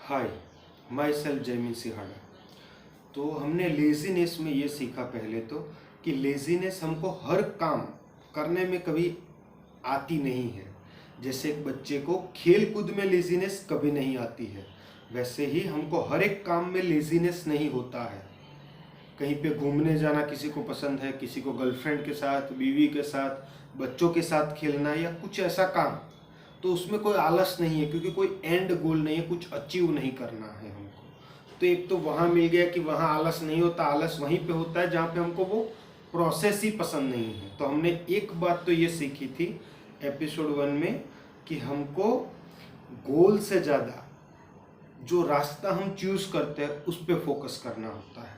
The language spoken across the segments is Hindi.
Hi, my self Jaymin सिहाड़ा। तो हमने लेज़ीनेस में ये सीखा पहले तो कि लेज़ीनेस हमको हर काम करने में कभी आती नहीं है। जैसे एक बच्चे को खेल कूद में लेज़ीनेस कभी नहीं आती है, वैसे ही हमको हर एक काम में लेज़ीनेस नहीं होता है। कहीं पे घूमने जाना किसी को पसंद है, किसी को गर्लफ्रेंड के साथ, बीवी के साथ, बच्चों के साथ खेलना या कुछ ऐसा काम, तो उसमें कोई आलस नहीं है क्योंकि कोई एंड गोल नहीं है, कुछ अचीव नहीं करना है हमको। तो एक तो वहाँ मिल गया कि वहाँ आलस नहीं होता, आलस वहीं पे होता है जहाँ पे हमको वो प्रोसेस ही पसंद नहीं है। तो हमने एक बात तो ये सीखी थी एपिसोड 1 में कि हमको गोल से ज़्यादा जो रास्ता हम चूज़ करते हैं उस पर फोकस करना होता है।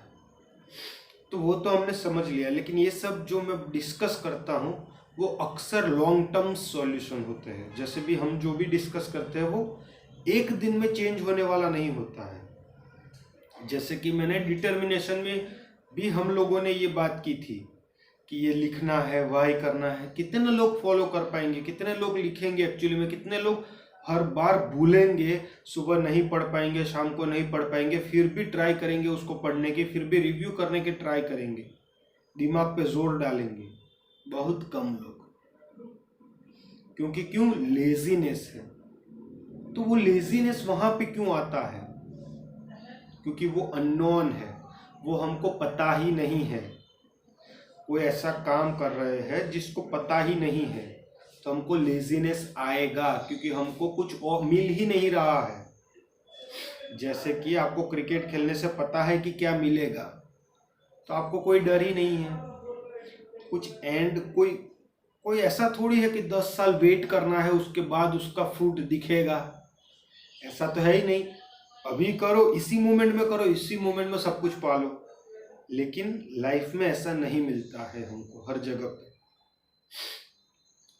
तो वो तो हमने समझ लिया, लेकिन ये सब जो मैं डिस्कस करता हूँ वो अक्सर लॉन्ग टर्म सॉल्यूशन होते हैं। जैसे भी हम जो भी डिस्कस करते हैं वो एक दिन में चेंज होने वाला नहीं होता है। जैसे कि मैंने डिटर्मिनेशन में भी हम लोगों ने ये बात की थी कि ये लिखना है, वाई करना है। कितने लोग फॉलो कर पाएंगे, कितने लोग लिखेंगे एक्चुअली में, कितने लोग हर बार भूलेंगे, सुबह नहीं पढ़ पाएंगे, शाम को नहीं पढ़ पाएंगे, फिर भी ट्राई करेंगे उसको पढ़ने की, फिर भी रिव्यू करने की ट्राई करेंगे, दिमाग पे जोर डालेंगे। बहुत कम लोग। क्योंकि क्यों? लेजीनेस है। तो वो लेजीनेस वहां पे क्यों आता है? क्योंकि वो अननोन है, वो हमको पता ही नहीं है। कोई ऐसा काम कर रहे हैं जिसको पता ही नहीं है, तो हमको लेजीनेस आएगा क्योंकि हमको कुछ और मिल ही नहीं रहा है। जैसे कि आपको क्रिकेट खेलने से पता है कि क्या मिलेगा, तो आपको कोई डर ही नहीं है। कुछ एंड कोई ऐसा थोड़ी है कि 10 साल वेट करना है उसके बाद उसका फ्रूट दिखेगा, ऐसा तो है ही नहीं। अभी करो, इसी मोमेंट में करो, इसी मोमेंट में सब कुछ पालो। लेकिन लाइफ में ऐसा नहीं मिलता है हमको हर जगह पे।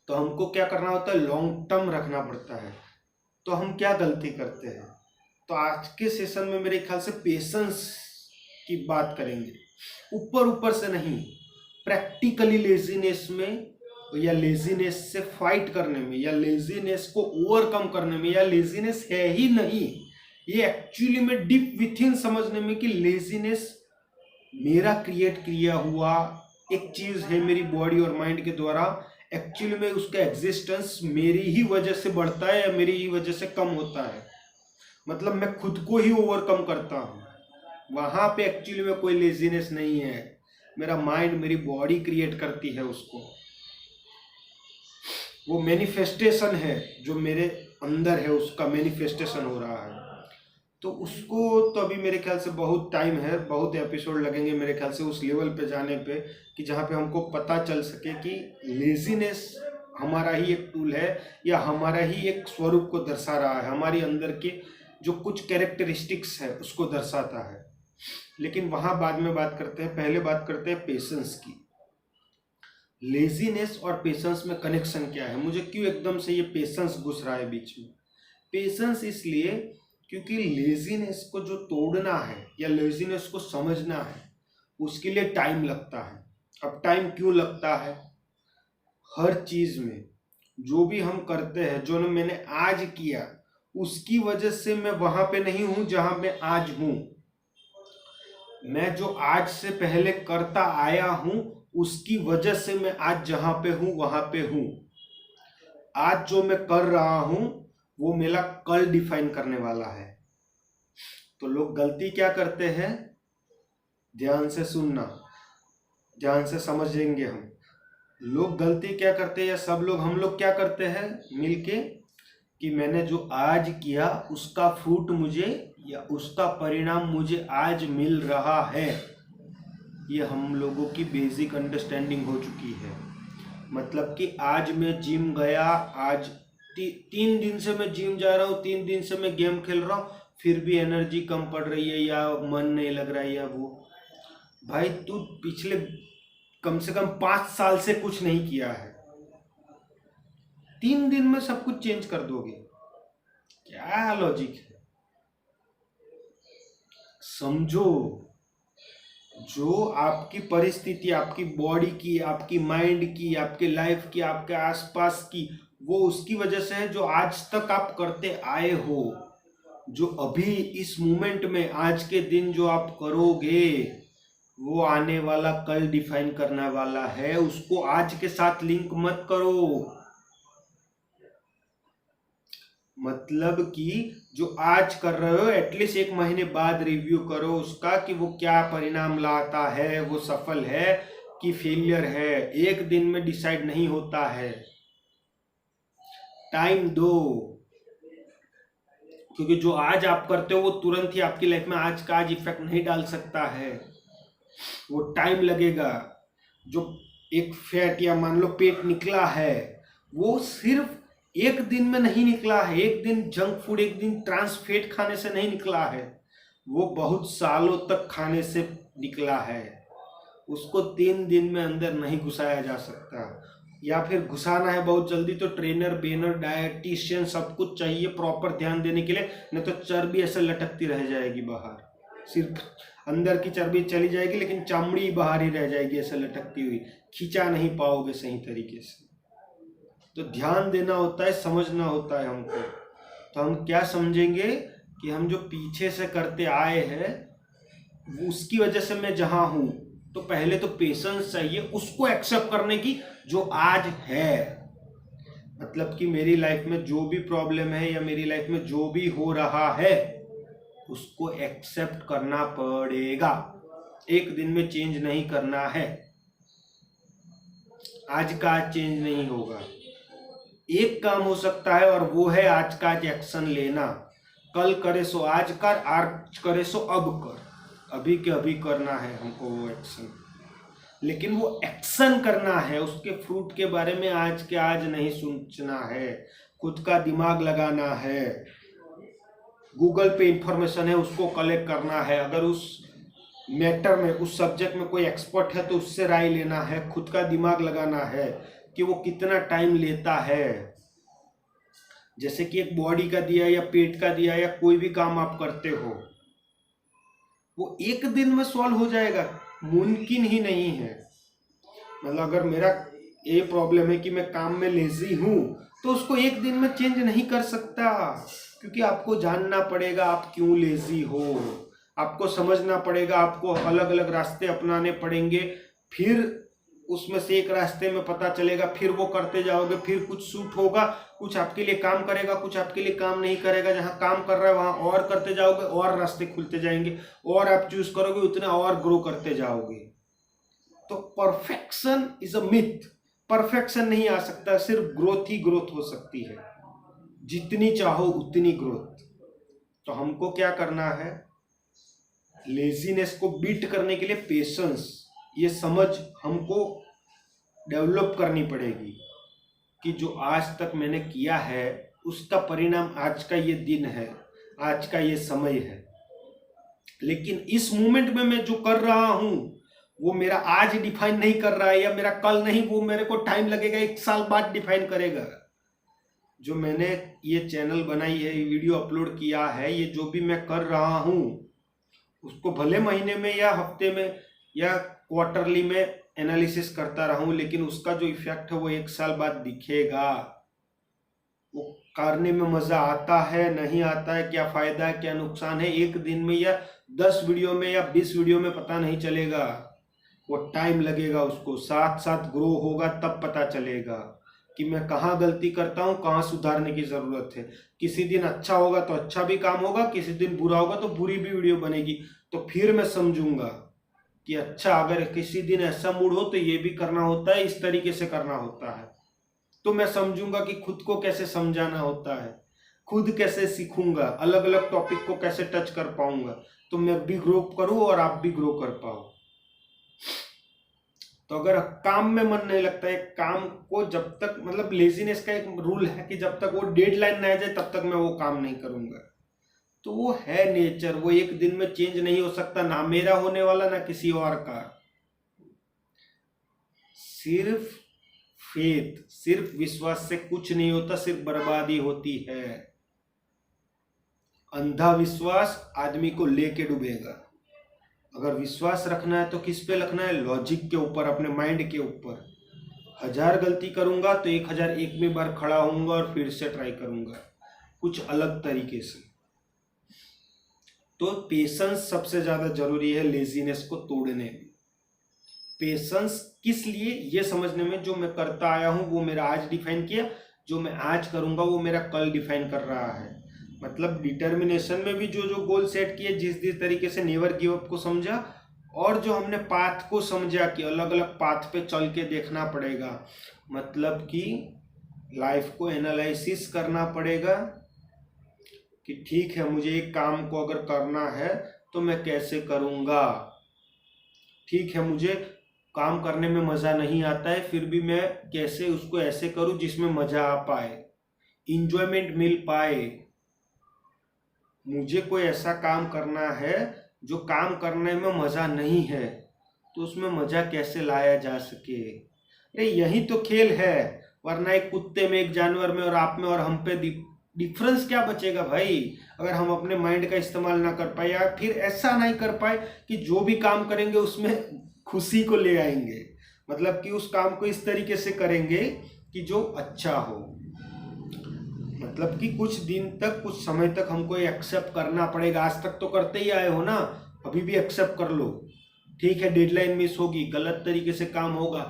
तो हमको क्या करना होता है? लॉन्ग टर्म रखना पड़ता है। तो हम क्या गलती करते हैं? तो आज के सेशन में मेरे ख्याल से पेशेंस की बात करेंगे, ऊपर ऊपर से नहीं, प्रैक्टिकली लेजीनेस में या लेजीनेस से फाइट करने में या लेजीनेस को ओवरकम करने में, या लेजीनेस है ही नहीं, ये एक्चुअली में डीप विथ इन समझने में कि लेजीनेस मेरा क्रिएट किया हुआ एक चीज है मेरी बॉडी और माइंड के द्वारा। एक्चुअली में उसका एग्जिस्टेंस मेरी ही वजह से बढ़ता है या मेरी ही वजह से कम होता है। मतलब मैं खुद को ही ओवरकम करता हूँ। वहां पे एक्चुअली में कोई लेजीनेस नहीं है, मेरा माइंड, मेरी बॉडी क्रिएट करती है उसको। वो मैनिफेस्टेशन है जो मेरे अंदर है, उसका मैनिफेस्टेशन हो रहा है। तो उसको तो अभी मेरे ख्याल से बहुत टाइम है, बहुत एपिसोड लगेंगे मेरे ख्याल से उस लेवल पे जाने पे कि जहाँ पे हमको पता चल सके कि लेजीनेस हमारा ही एक टूल है या हमारा ही एक स्वरूप को दर्शा रहा है, हमारी अंदर के जो कुछ कैरेक्टरिस्टिक्स है उसको दर्शाता है। लेकिन वहाँ बाद में बात करते हैं, पहले बात करते हैं पेशेंस की। लेजीनेस और पेशेंस में कनेक्शन क्या है? मुझे क्यों एकदम से ये पेशेंस घुस रहा है बीच में? पेशेंस इसलिए क्योंकि लेजीनेस को जो तोड़ना है या लेजीनेस को समझना है उसके लिए टाइम लगता है। अब टाइम क्यों लगता है? हर चीज में जो भी हम करते हैं, जो मैंने आज किया उसकी वजह से मैं वहां पे नहीं हूं जहां मैं आज हूं। मैं जो आज से पहले करता आया हूं उसकी वजह से मैं आज जहां पे हूं वहां पे हूं। आज जो मैं कर रहा हूं वो मेरा कल डिफाइन करने वाला है। तो लोग गलती क्या करते हैं? ध्यान से सुनना, ध्यान से समझेंगे हम। लोग गलती क्या करते हैं, या सब लोग, हम लोग क्या करते हैं मिलके कि मैंने जो आज किया उसका फ्रूट मुझे या उसका परिणाम मुझे आज मिल रहा है। ये हम लोगों की बेसिक अंडरस्टैंडिंग हो चुकी है। मतलब कि आज मैं जिम गया, आज 3 दिन से मैं जिम जा रहा हूँ, 3 दिन से मैं गेम खेल रहा हूँ, फिर भी एनर्जी कम पड़ रही है या मन नहीं लग रहा है या वो। भाई तू पिछले कम से कम 5 साल से कुछ नहीं किया है, 3 दिन में सब कुछ चेंज कर दोगे? क्या लॉजिक है? समझो, जो आपकी परिस्थिति, आपकी बॉडी की, आपकी माइंड की, आपके लाइफ की, आपके आसपास की, वो उसकी वजह से है जो आज तक आप करते आए हो। जो अभी इस मोमेंट में आज के दिन जो आप करोगे वो आने वाला कल डिफाइन करने वाला है। उसको आज के साथ लिंक मत करो। मतलब कि जो आज कर रहे हो एटलीस्ट 1 महीने बाद रिव्यू करो उसका कि वो क्या परिणाम लाता है, वो सफल है कि फेलियर है। एक दिन में डिसाइड नहीं होता है, टाइम दो। क्योंकि जो आज आप करते हो वो तुरंत ही आपकी लाइफ में आज का आज इफेक्ट नहीं डाल सकता है, वो टाइम लगेगा। जो एक फैट या मान लो पेट निकला है वो सिर्फ एक दिन में नहीं निकला है, एक दिन जंक फूड, एक दिन ट्रांस फैट खाने से नहीं निकला है, वो बहुत सालों तक खाने से निकला है। उसको 3 दिन में अंदर नहीं घुसाया जा सकता, या फिर घुसाना है बहुत जल्दी तो ट्रेनर बेनर डायटिशियन सब कुछ चाहिए प्रॉपर ध्यान देने के लिए, नहीं तो चर्बी ऐसे लटकती रह जाएगी बाहर। सिर्फ अंदर की चर्बी चली जाएगी लेकिन चमड़ी बाहर ही रह जाएगी ऐसे लटकती हुई, खींचा नहीं पाओगे सही तरीके से। तो ध्यान देना होता है, समझना होता है हमको। तो हम क्या समझेंगे कि हम जो पीछे से करते आए हैं उसकी वजह से मैं जहां हूं, तो पहले तो पेशेंस चाहिए उसको एक्सेप्ट करने की जो आज है। मतलब कि मेरी लाइफ में जो भी प्रॉब्लम है या मेरी लाइफ में जो भी हो रहा है उसको एक्सेप्ट करना पड़ेगा। एक दिन में चेंज नहीं करना है, आज का आज चेंज नहीं होगा। एक काम हो सकता है और वो है आज का आज एक्शन लेना। कल करे सो आज कर, आज करे सो अब कर, अभी के अभी करना है हमको वो एक्शन। लेकिन वो एक्शन करना है, उसके फ्रूट के बारे में आज के आज नहीं सोचना है, खुद का दिमाग लगाना है। गूगल पे इंफॉर्मेशन है उसको कलेक्ट करना है, अगर उस मैटर में उस सब्जेक्ट में कोई एक्सपर्ट है तो उससे राय लेना है, खुद का दिमाग लगाना है कि वो कितना टाइम लेता है। जैसे कि एक बॉडी का दिया या पेट का दिया या कोई भी काम आप करते हो वो एक दिन में सॉल्व हो जाएगा, मुमकिन ही नहीं है। मतलब अगर मेरा ये प्रॉब्लम है कि मैं काम में लेजी हूं तो उसको एक दिन में चेंज नहीं कर सकता, क्योंकि आपको जानना पड़ेगा आप क्यों लेजी हो, आपको समझना पड़ेगा, आपको अलग अलग रास्ते अपनाने पड़ेंगे, फिर उसमें से एक रास्ते में पता चलेगा, फिर वो करते जाओगे, फिर कुछ सूट होगा, कुछ आपके लिए काम करेगा, कुछ आपके लिए काम नहीं करेगा। जहां काम कर रहा है वहां और करते जाओगे और रास्ते खुलते जाएंगे, और आप चूज करोगे उतना और ग्रो करते जाओगे। तो perfection is a myth, perfection नहीं आ सकता, सिर्फ ग्रोथ ही ग्रोथ हो सकती है, जितनी चाहो उतनी ग्रोथ। तो हमको क्या करना है, लेजीनेस को बीट करने के लिए पेशेंस, ये समझ हमको डेवलप करनी पड़ेगी कि जो आज तक मैंने किया है उसका परिणाम आज का ये दिन है, आज का ये समय है। लेकिन इस मोमेंट में मैं जो कर रहा हूं वो मेरा आज डिफाइन नहीं कर रहा है, या मेरा कल नहीं, वो मेरे को टाइम लगेगा, 1 साल बाद डिफाइन करेगा। जो मैंने ये चैनल बनाई है, वीडियो अपलोड किया है, ये जो भी मैं कर रहा हूं उसको भले महीने में या हफ्ते में या क्वार्टरली में एनालिसिस करता रहूं, लेकिन उसका जो इफेक्ट है वो 1 साल बाद दिखेगा। वो करने में मजा आता है नहीं आता है, क्या फायदा है क्या नुकसान है, एक दिन में या 10 वीडियो में या 20 वीडियो में पता नहीं चलेगा, वो टाइम लगेगा। उसको साथ साथ ग्रो होगा तब पता चलेगा कि मैं कहाँ गलती करता हूँ, कहाँ सुधारने की जरूरत है। किसी दिन अच्छा होगा तो अच्छा भी काम होगा, किसी दिन बुरा होगा तो बुरी भी वीडियो बनेगी, तो फिर मैं समझूंगा कि अच्छा अगर किसी दिन ऐसा मूड हो तो ये भी करना होता है, इस तरीके से करना होता है। तो मैं समझूंगा कि खुद को कैसे समझाना होता है, खुद कैसे सीखूंगा, अलग अलग टॉपिक को कैसे टच कर पाऊंगा, तो मैं भी ग्रो करूं और आप भी ग्रो कर पाओ। तो अगर काम में मन नहीं लगता है, काम को जब तक, मतलब लेजीनेस का एक रूल है कि जब तक वो डेडलाइन ना आ जाए तब तक मैं वो काम नहीं करूंगा। तो वो है नेचर, वो एक दिन में चेंज नहीं हो सकता, ना मेरा होने वाला ना किसी और का। सिर्फ फेथ, सिर्फ विश्वास से कुछ नहीं होता, सिर्फ बर्बादी होती है। अंधा विश्वास आदमी को लेके डूबेगा। अगर विश्वास रखना है तो किस पे रखना है, लॉजिक के ऊपर, अपने माइंड के ऊपर। 1000 गलती करूंगा तो 1001वें बार खड़ा होऊंगा और फिर से ट्राई करूंगा कुछ अलग तरीके से। तो पेशेंस सबसे ज्यादा जरूरी है लेजीनेस को तोड़ने में। पेशेंस किस लिए, ये समझने में, जो मैं करता आया हूं वो मेरा आज डिफाइन किया, जो मैं आज करूंगा वो मेरा कल डिफाइन कर रहा है। मतलब डिटर्मिनेशन में भी जो जो गोल सेट किए, जिस जिस तरीके से नेवर गिव अप को समझा, और जो हमने पाथ को समझा कि अलग अलग पाथ पे चल के देखना पड़ेगा, मतलब कि लाइफ को एनालिसिस करना पड़ेगा कि ठीक है मुझे एक काम को अगर करना है तो मैं कैसे करूँगा। ठीक है मुझे काम करने में मज़ा नहीं आता है, फिर भी मैं कैसे उसको ऐसे करूँ जिसमें मज़ा आ पाए, इंजॉयमेंट मिल पाए। मुझे कोई ऐसा काम करना है जो काम करने में मज़ा नहीं है, तो उसमें मज़ा कैसे लाया जा सके। अरे यही तो खेल है, वरना एक कुत्ते में, एक जानवर में और आप में और हम पे डिफरेंस क्या बचेगा भाई, अगर हम अपने माइंड का इस्तेमाल ना कर पाए, या फिर ऐसा नहीं कर पाए कि जो भी काम करेंगे उसमें खुशी को ले आएंगे। मतलब कि उस काम को इस तरीके से करेंगे कि जो अच्छा हो। मतलब कि कुछ दिन तक, कुछ समय तक हमको एक्सेप्ट करना पड़ेगा। आज तक तो करते ही आए हो ना, अभी भी एक्सेप्ट कर लो। ठीक है डेडलाइन मिस होगी, गलत तरीके से काम होगा,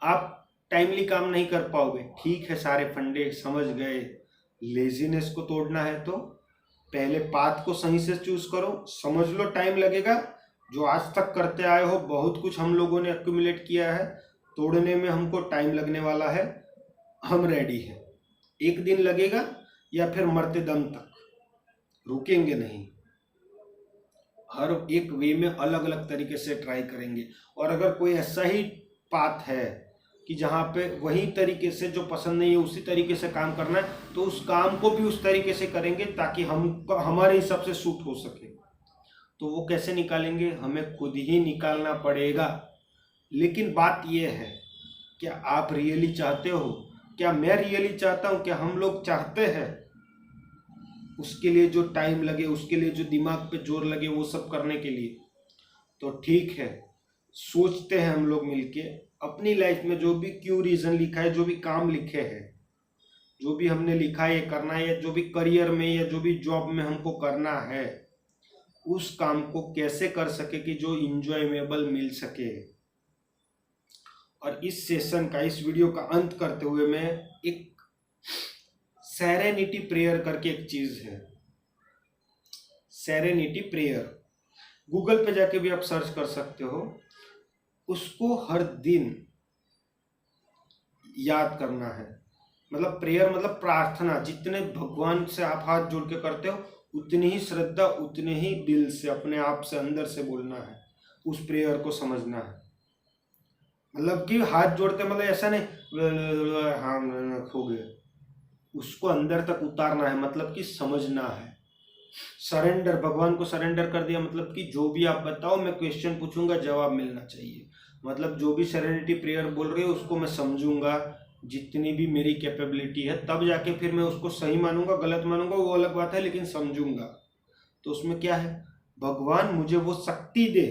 आप टाइमली काम नहीं कर पाओगे, ठीक है, सारे फंडे समझ गए। लेजीनेस को तोड़ना है तो पहले पाथ को सही से चूज करो, समझ लो टाइम लगेगा। जो आज तक करते आए हो बहुत कुछ हम लोगों ने एक्यूमुलेट किया है, तोड़ने में हमको टाइम लगने वाला है, हम रेडी हैं। एक दिन लगेगा या फिर मरते दम तक, रुकेंगे नहीं। हर एक वे में अलग अलग तरीके से ट्राई करेंगे। और अगर कोई ऐसा ही पाथ है कि जहाँ पे वही तरीके से जो पसंद नहीं है उसी तरीके से काम करना है, तो उस काम को भी उस तरीके से करेंगे ताकि हम हमारे हिसाब से सूट हो सके। तो वो कैसे निकालेंगे, हमें खुद ही निकालना पड़ेगा। लेकिन बात यह है, क्या आप रियली चाहते हो, क्या मैं रियली चाहता हूँ, क्या हम लोग चाहते हैं उसके लिए जो टाइम लगे, उसके लिए जो दिमाग पे जोर लगे वो सब करने के लिए? तो ठीक है, सोचते हैं हम लोग मिलके अपनी लाइफ में जो भी क्यों रीजन लिखा है, जो भी काम लिखे हैं, जो भी हमने लिखा है ये करना है, या जो भी करियर में या जो भी जॉब में हमको करना है, उस काम को कैसे कर सके कि जो इंजॉयमेबल मिल सके। और इस सेशन का, इस वीडियो का अंत करते हुए मैं एक सेरेनिटी प्रेयर करके एक चीज है, सेरेनिटी प्रेयर, गूगल पे जाके भी आप सर्च कर सकते हो। उसको हर दिन याद करना है। मतलब प्रेयर मतलब प्रार्थना, जितने भगवान से आप हाथ जोड़ के करते हो उतनी ही श्रद्धा, उतने ही दिल से, अपने आप से, अंदर से बोलना है, उस प्रेयर को समझना है। मतलब कि हाथ जोड़ते मतलब ऐसा नहीं हाँ हो गया, उसको अंदर तक उतारना है, मतलब कि समझना है। सरेंडर, भगवान को सरेंडर कर दिया, मतलब कि जो भी आप बताओ मैं क्वेश्चन पूछूंगा, जवाब मिलना चाहिए। मतलब जो भी सेरेनिटी प्रेयर बोल रहे हो उसको मैं समझूंगा, जितनी भी मेरी कैपेबिलिटी है, तब जाके फिर मैं उसको सही मानूंगा, गलत मानूंगा वो अलग बात है, लेकिन समझूंगा। तो उसमें क्या है, भगवान मुझे वो शक्ति दे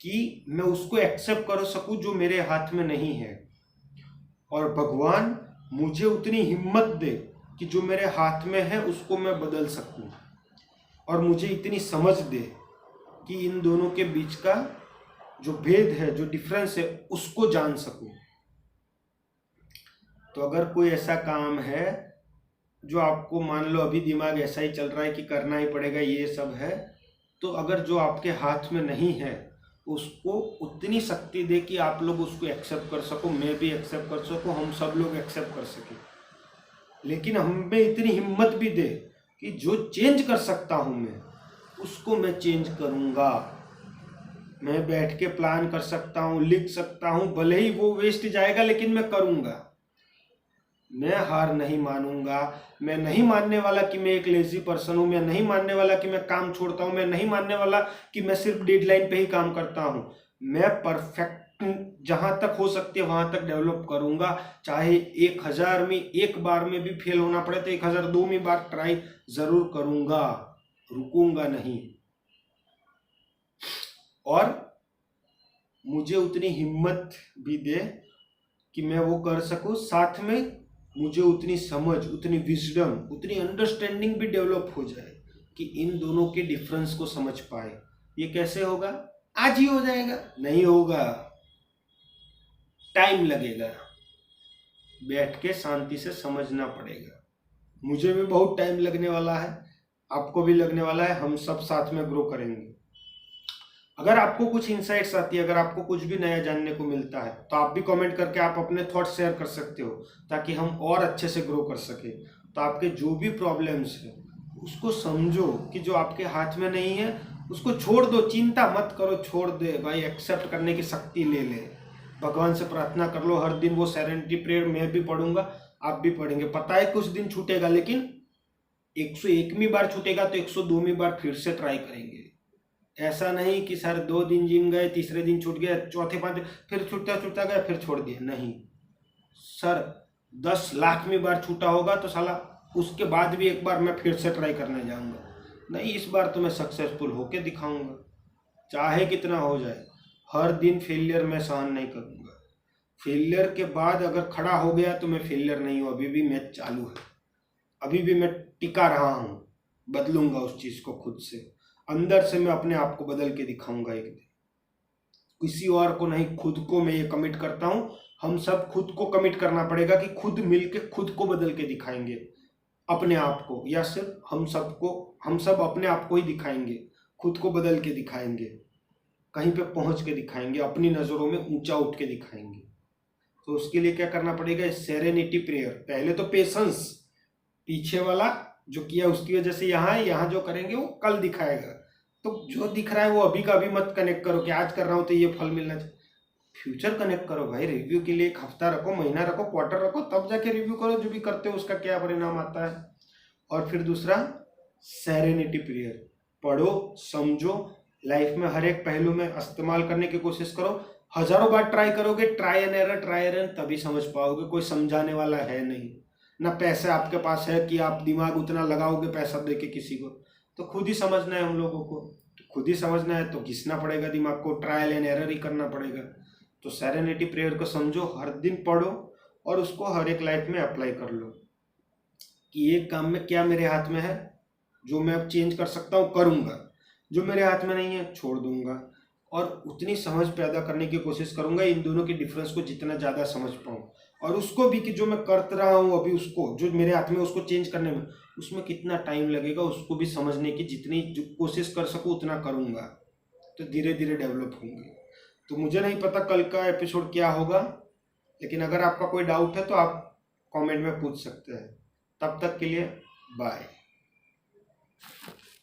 कि मैं उसको एक्सेप्ट कर सकूं जो मेरे हाथ में नहीं है, और भगवान मुझे उतनी हिम्मत दे कि जो मेरे हाथ में है उसको मैं बदल सकूं, और मुझे इतनी समझ दे कि इन दोनों के बीच का जो भेद है, जो डिफरेंस है, उसको जान सकूं। तो अगर कोई ऐसा काम है जो आपको, मान लो अभी दिमाग ऐसा ही चल रहा है कि करना ही पड़ेगा, ये सब है, तो अगर जो आपके हाथ में नहीं है उसको उतनी शक्ति दे कि आप लोग उसको एक्सेप्ट कर सको, मैं भी एक्सेप्ट कर सकूं, हम सब लोग एक्सेप्ट कर सके। लेकिन हमें इतनी हिम्मत भी दे कि जो चेंज कर सकता हूं मैं उसको मैं चेंज करूंगा। मैं बैठ के प्लान कर सकता हूं, लिख सकता हूं, भले ही वो वेस्ट जाएगा लेकिन मैं करूंगा। मैं हार नहीं मानूंगा। मैं नहीं मानने वाला कि मैं एक लेजी पर्सन हूं, मैं नहीं मानने वाला कि मैं काम छोड़ता हूं, मैं नहीं मानने वाला कि मैं सिर्फ डेडलाइन पे ही काम करता हूं। मैं परफेक्ट जहां तक हो सकती है वहां तक डेवलप करूंगा, चाहे 1000 में एक बार में भी फेल होना पड़े तो 1002 बार ट्राई जरूर करूंगा, रुकूंगा नहीं। और मुझे उतनी हिम्मत भी दे कि मैं वो कर सकूं, साथ में मुझे उतनी समझ, उतनी विजडम, उतनी अंडरस्टैंडिंग भी डेवलप हो जाए कि इन दोनों के डिफरेंस को समझ पाए। ये कैसे होगा? आज ही हो जाएगा? नहीं होगा, टाइम लगेगा, बैठ के शांति से समझना पड़ेगा। मुझे भी बहुत टाइम लगने वाला है, आपको भी लगने वाला है, हम सब साथ में ग्रो करेंगे। अगर आपको कुछ इंसाइट्स आती है, अगर आपको कुछ भी नया जानने को मिलता है, तो आप भी कमेंट करके आप अपने थॉट्स शेयर कर सकते हो, ताकि हम और अच्छे से ग्रो कर सके। तो आपके जो भी प्रॉब्लम्स है उसको समझो कि जो आपके हाथ में नहीं है उसको छोड़ दो, चिंता मत करो, छोड़ दे भाई। एक्सेप्ट करने की शक्ति ले ले, भगवान से प्रार्थना कर लो हर दिन। वो सेरेनिटी प्रेयर मैं भी पढ़ूंगा, आप भी पढ़ेंगे। पता है कुछ दिन छूटेगा, लेकिन 101वीं बार छूटेगा तो 102वीं बार फिर से ट्राई करेंगे। ऐसा नहीं कि सर 2 दिन जिम गए, तीसरे दिन छूट गया, चौथे 5 फिर छूटता गया, फिर छोड़ दिया। नहीं सर, 10 लाखवीं बार छूटा होगा तो साला उसके बाद भी एक बार मैं फिर से ट्राई करने जाऊंगा। नहीं, इस बार तो मैं सक्सेसफुल होके दिखाऊंगा, चाहे कितना हो जाए। हर दिन फेलियर मैं सहन नहीं करूंगा। फेलियर के बाद अगर खड़ा हो गया तो मैं फेलियर नहीं हूँ, अभी भी मैच चालू है, अभी भी मैं टिका रहा हूँ। बदलूंगा उस चीज को खुद से, अंदर से मैं अपने आप को बदल के दिखाऊंगा एक दिन। किसी और को नहीं, खुद को मैं ये कमिट करता हूँ। हम सब खुद को कमिट करना पड़ेगा कि खुद मिलके खुद को बदल के दिखाएंगे अपने आप को, या सिर्फ हम सब अपने आप को ही दिखाएंगे, खुद को बदल के दिखाएंगे, कहीं पे पहुंच के दिखाएंगे, अपनी नजरों में ऊंचा उठ के दिखाएंगे। तो उसके लिए क्या करना पड़ेगा? Serenity prayer. पहले तो पेशेंस, पीछे वाला जो किया उसकी वजह से यहाँ है, यहाँ जो करेंगे वो कल दिखाएगा। तो जो दिख रहा है वो अभी का अभी मत कनेक्ट करो कि आज कर रहा हूँ तो ये फल मिलना चाहिए। फ्यूचर कनेक्ट करो भाई। रिव्यू के लिए 1 हफ्ता रखो, महीना रखो, क्वार्टर रखो, तब जाके रिव्यू करो जो भी करते हो उसका क्या परिणाम आता है। और फिर दूसरा, सेरेनिटी प्रेयर पढ़ो, समझो, लाइफ में हर एक पहलू में इस्तेमाल करने की कोशिश करो। हजारों बार ट्राई करोगे, ट्राई एंड एरर, तभी समझ पाओगे। कोई समझाने वाला है नहीं, ना पैसे आपके पास है कि आप दिमाग उतना लगाओगे पैसा दे के किसी को। तो खुद ही समझना है हम लोगों को, तो खुद ही समझना है तो घिसना पड़ेगा दिमाग को, ट्रायल एंड एरर ही करना पड़ेगा। तो सेरेनिटी प्रेयर को समझो, हर दिन पढ़ो और उसको हर एक लाइफ में अप्लाई कर लो कि ये काम में क्या मेरे हाथ में है, जो मैं अब चेंज कर सकता हूँ करूँगा, जो मेरे हाथ में नहीं है छोड़ दूंगा। और उतनी समझ पैदा करने की कोशिश करूंगा, इन दोनों के डिफरेंस को जितना ज़्यादा समझ पाऊँ, और उसको भी कि जो मैं कर रहा हूँ अभी, उसको जो मेरे हाथ में उसको चेंज करने में उसमें कितना टाइम लगेगा, उसको भी समझने की जितनी कोशिश कर सकूँ उतना करूँगा। तो धीरे धीरे डेवलप होंगे। तो मुझे नहीं पता कल का एपिसोड क्या होगा, लेकिन अगर आपका कोई डाउट है तो आप कमेंट में पूछ सकते हैं। तब तक के लिए बाय।